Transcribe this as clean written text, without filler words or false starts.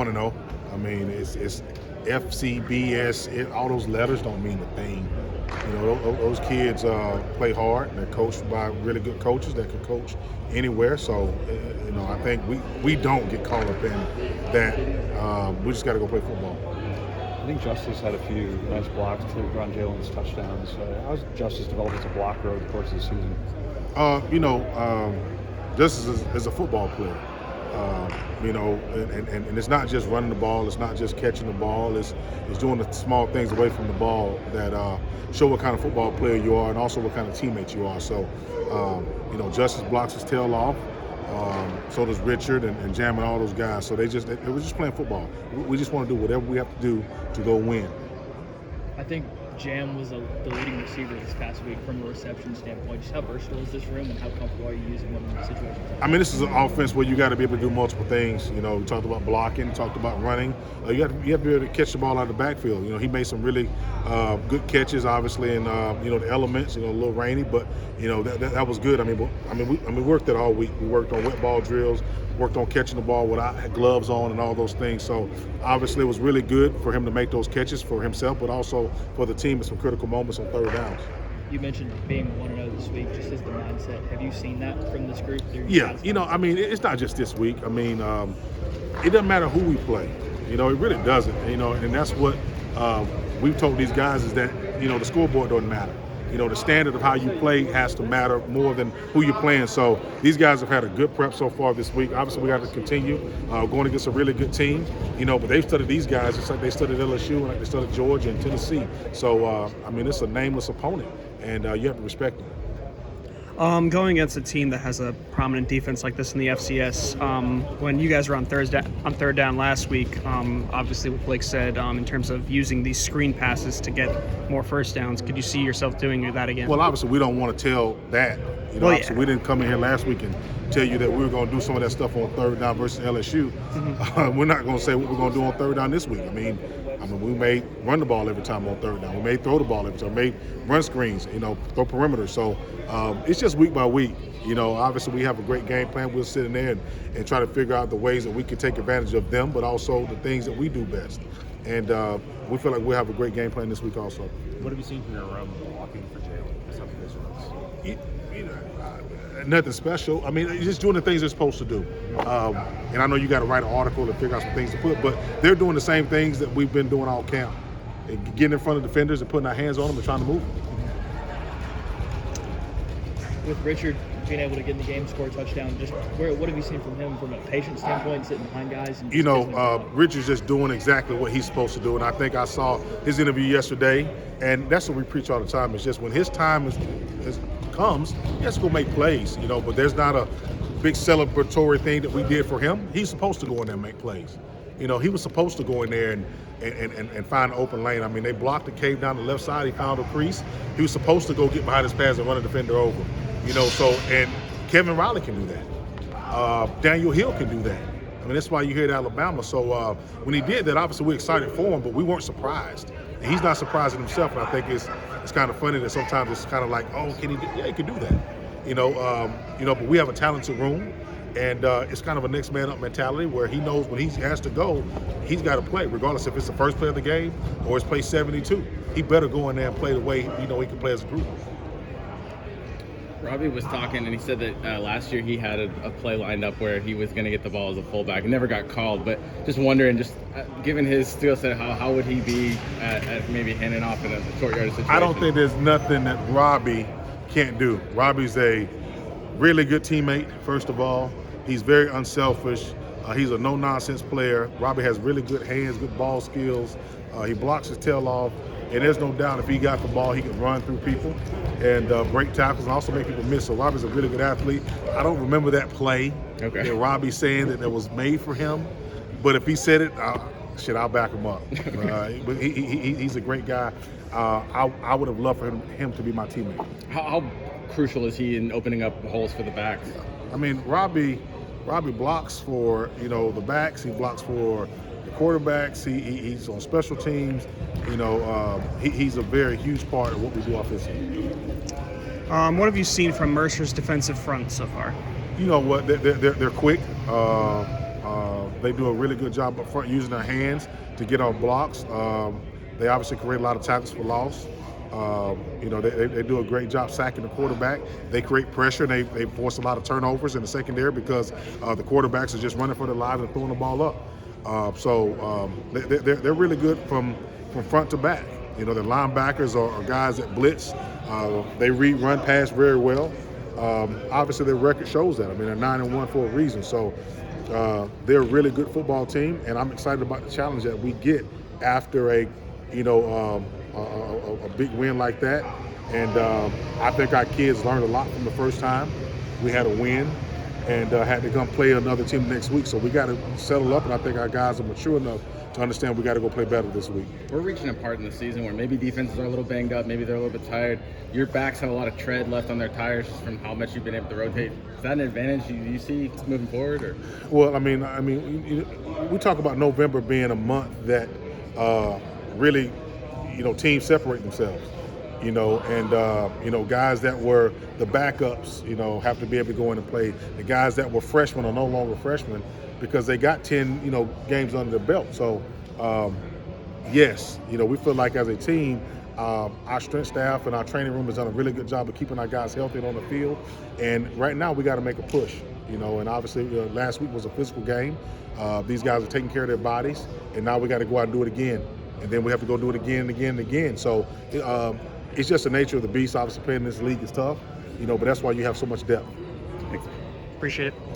Want to know? I mean, it's FCBS. All those letters don't mean a thing. You know, those kids play hard. They're coached by really good coaches that can coach anywhere. So, I think we don't get caught up in that. We just got to go play football. I think Justice had a few nice blocks to run Jalen's touchdowns. How's Justice developed as a blocker over the course of the season? Justice is a football player. And it's not just running the ball. It's not just catching the ball. It's doing the small things away from the ball that show what kind of football player you are and also what kind of teammate you are. So, Justice blocks his tail off. So does Richard and Jam and all those guys. So they were just playing football. We just want to do whatever we have to do to go win. I think Jam was the leading receiver this past week from a reception standpoint. Just how versatile is this room and how comfortable are you using him in situations? I mean, this is an offense where you got to be able to do multiple things. We talked about blocking, talked about running. You have to be able to catch the ball out of the backfield. He made some really good catches, obviously, and the elements. A little rainy, but that was good. We worked it all week. We worked on wet ball drills, worked on catching the ball without gloves on and all those things. So obviously, it was really good for him to make those catches for himself, but also for the team in some critical moments on third downs. You mentioned being 1-0 this week, just as the mindset. Have you seen that from this group? Yeah, it's not just this week. It doesn't matter who we play. It really doesn't. And that's what we've told these guys is that, the scoreboard doesn't matter. The standard of how you play has to matter more than who you're playing. So these guys have had a good prep so far this week. Obviously, we got to continue going against a really good team. But they've studied these guys just like they studied LSU and like they studied Georgia and Tennessee. So, it's a nameless opponent, and you have to respect them. Going against a team that has a prominent defense like this in the FCS, when you guys were on third down last week, obviously what Blake said in terms of using these screen passes to get more first downs, could you see yourself doing that again? Well, obviously we don't want to tell that. Obviously we didn't come in here last week and tell you that we were going to do some of that stuff on third down versus LSU. Mm-hmm. We're not going to say what we're going to do on third down this week. We may run the ball every time on third down. We may throw the ball every time. We may run screens, throw perimeter. So it's just week by week. Obviously we have a great game plan. We'll sit in there and try to figure out the ways that we can take advantage of them, but also the things that we do best. And we feel like we'll have a great game plan this week also. What have you seen from your blocking for Jalen? Nothing special. You're just doing the things they're supposed to do. And I know you got to write an article to figure out some things to put, but they're doing the same things that we've been doing all camp. Getting in front of defenders and putting our hands on them and trying to move them. With Richard being able to get in the game, score a touchdown, what have you seen from him from a patience standpoint, sitting behind guys? And Richard's just doing exactly what he's supposed to do. And I think I saw his interview yesterday, and that's what we preach all the time. It's just when his time comes, he has to go make plays, but there's not a big celebratory thing that we did for him. He's supposed to go in there and make plays. He was supposed to go in there and find an open lane. They blocked the cave down the left side. He found a crease. He was supposed to go get behind his pads and run a defender over. And Kevin Riley can do that. Daniel Hill can do that. That's why you hear at Alabama. So when he did that, obviously we're excited for him, but we weren't surprised. And he's not surprising himself, and I think it's kind of funny that sometimes it's kind of like, oh, can he do? Yeah, he can do that. But we have a talented room, and it's kind of a next man up mentality where he knows when he has to go, he's got to play, regardless if it's the first play of the game or it's play 72. He better go in there and play the way he can play as a group. Robbie was talking, and he said that last year he had a play lined up where he was going to get the ball as a fullback. It never got called, but just wondering, given his skill set, how would he be at maybe handing off in a short yardage situation? I don't think there's nothing that Robbie can't do. Robbie's a really good teammate, first of all. He's very unselfish. He's a no-nonsense player. Robbie has really good hands, good ball skills. He blocks his tail off. And there's no doubt if he got the ball, he can run through people and break tackles and also make people miss. So Robbie's a really good athlete. I don't remember that play that Robbie's saying that was made for him. But if he said it, I'll back him up. But he's a great guy. I would have loved for him to be my teammate. How crucial is he in opening up holes for the backs? Robbie blocks for the backs. He blocks for the quarterbacks. He's on special teams. He's a very huge part of what we do offensively. What have you seen from Mercer's defensive front so far? You know what? They're quick. They do a really good job up front using their hands to get on blocks. They obviously create a lot of tackles for loss. They do a great job sacking the quarterback. They create pressure, and they force a lot of turnovers in the secondary because the quarterbacks are just running for their lives and throwing the ball up. They're really good from front to back. The linebackers are guys that blitz. They read run pass very well. Obviously, their record shows that. I mean, they're 9-1 for a reason. So they're a really good football team, and I'm excited about the challenge that we get after a big win like that. And I think our kids learned a lot from the first time we had a win and had to come play another team next week. So we got to settle up, and I think our guys are mature enough to understand we got to go play better this week. We're reaching a part in the season where maybe defenses are a little banged up, maybe they're a little bit tired. Your backs have a lot of tread left on their tires just from how much you've been able to rotate. Is that an advantage you see moving forward? Or? Well, I mean, we talk about November being a month that really, teams separate themselves. Guys that were the backups, have to be able to go in and play. The guys that were freshmen are no longer freshmen because they got 10, games under their belt. So, yes, we feel like as a team, our strength staff and our training room has done a really good job of keeping our guys healthy and on the field. And right now we got to make a push, and obviously last week was a physical game. These guys are taking care of their bodies, and now we got to go out and do it again. And then we have to go do it again and again and again. So it's just the nature of the beast. Obviously playing in this league is tough, but that's why you have so much depth. Appreciate it.